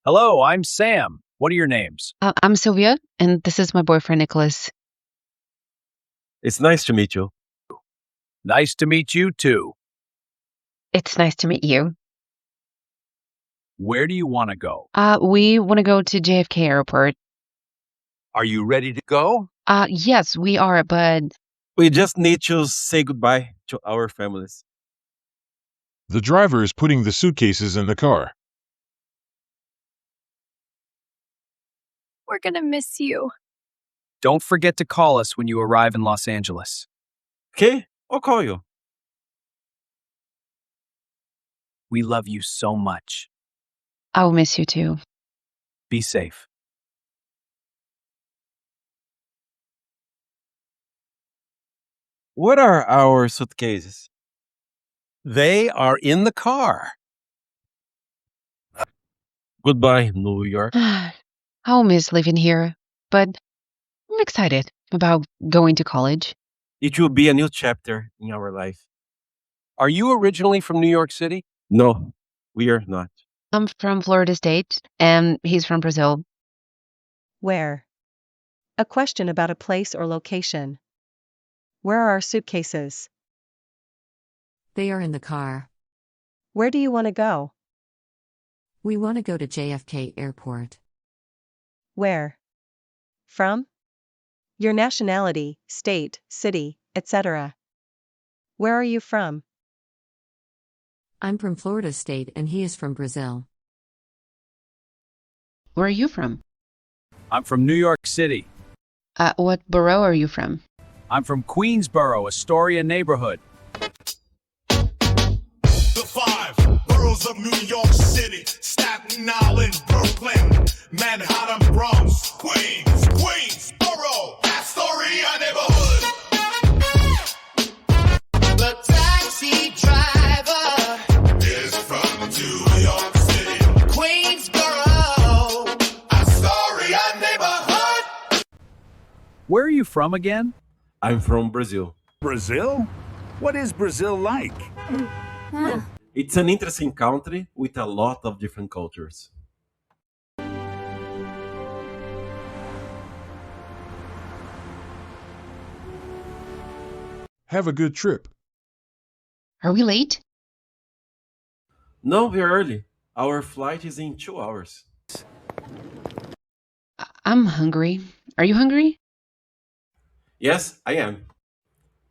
Hello, I'm Sam. What are your names? I'm Sylvia, and this is my boyfriend, Nicholas. It's nice to meet you. Nice to meet you too. It's nice to meet you. Where do you want to go? We want to go to JFK Airport. Are you ready to go? Yes, we are, but We just need to say goodbye to our families. The driver is putting the suitcases in the car. We're gonna miss you. Don't forget to call us when you arrive in Los Angeles. Okay, I'll call you. We love you so much. I'll miss you too. Be safe. What are our suitcases? They are in the car. Goodbye, New York. I'll miss living here, but I'm excited about going to college. It will be a new chapter in our life. Are you originally from New York City? No, we are not. I'm from Florida State, and he's from Brazil. Where? A question about a place or location. Where are our suitcases? They are in the car. Where do you want to go? We want to go to JFK Airport. Where? From? Your nationality, state, city, etc. Where are you from? I'm from Florida State and he is from Brazil. Where are you from? I'm from New York City. What borough are you from? I'm from Queensboro, Astoria neighborhood. The five boroughs of New York City: Staten Island, Brooklyn, Manhattan, Bronx, Queens, Borough, Astoria neighborhood. The taxi driver is from New York City, Queensboro, Astoria neighborhood. Where are you from again? I'm from Brazil. Brazil? What is Brazil like? It's an interesting country with a lot of different cultures. Have a good trip. Are we late? No, we're early. Our flight is in 2 hours. I'm hungry. Are you hungry? Yes, I am.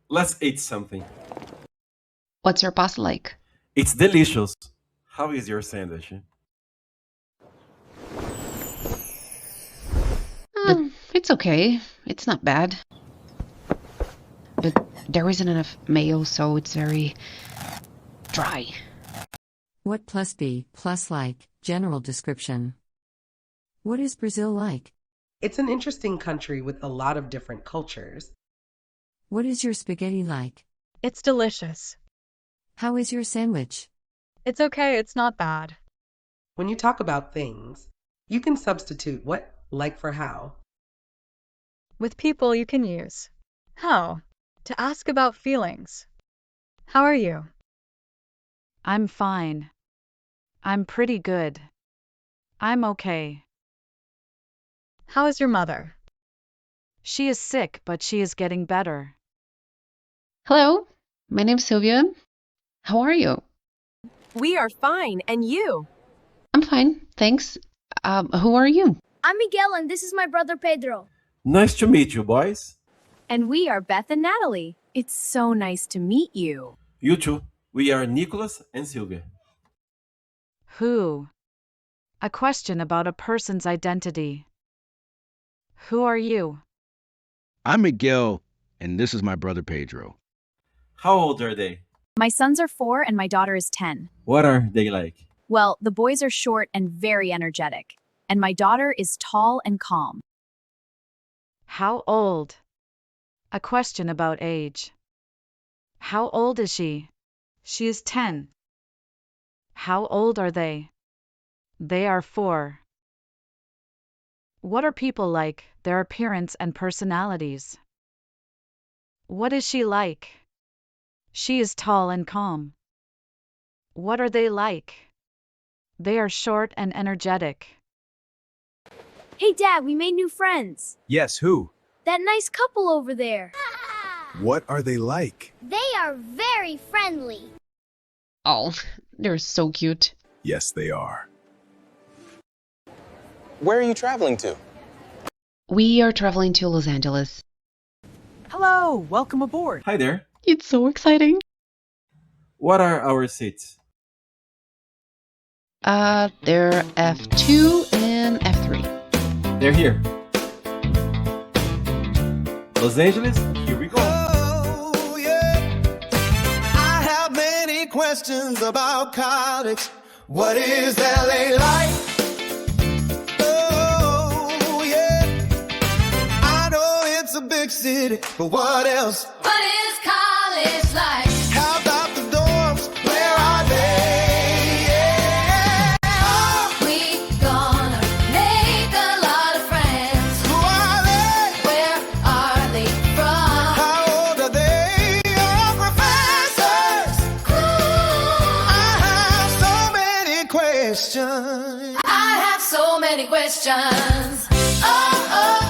Let's eat something. What's your pasta like? It's delicious. How is your sandwich? It's okay. It's not bad. But there isn't enough mayo, so it's very dry. What plus be, plus like, general description. What is Brazil like? It's an interesting country with a lot of different cultures. What is your spaghetti like? It's delicious. How is your sandwich? It's okay, it's not bad. When you talk about things, you can substitute what, like for how. With people, you can use how to ask about feelings. How are you? I'm fine. I'm pretty good. I'm okay. How is your mother? She is sick, but she is getting better. Hello, my name's Sylvia. How are you? We are fine, and you? I'm fine, thanks. Who are you? I'm Miguel, and this is my brother Pedro. Nice to meet you, boys. And we are Beth and Natalie. It's so nice to meet you. You too. We are Nicholas and Sylvia. Who? A question about a person's identity. Who are you? I'm Miguel, and this is my brother Pedro. How old are they? My sons are 4 and my daughter is 10. What are they like? Well, the boys are short and very energetic, and my daughter is tall and calm. How old? A question about age. How old is she? She is 10. How old are they? They are 4. What are people like, their appearance and personalities? What is she like? She is tall and calm. What are they like? They are short and energetic. Hey, Dad, we made new friends. Yes, who? That nice couple over there. What are they like? They are very friendly. Oh, they're so cute. Yes, they are. Where are you traveling to? We are traveling to Los Angeles. Hello, welcome aboard. Hi there. It's so exciting. What are our seats? They're F2 and F3. They're here. Los Angeles, here we go. Oh, yeah. I have many questions about college. What is LA like? Oh, yeah. I know it's a big city, but what else? What is college like? How about the dorms? Where are they? Yeah. We gonna make a lot of friends. Who are they? Where are they from? How old are they? Your professors? I have so many questions. I have so many questions. Oh, oh.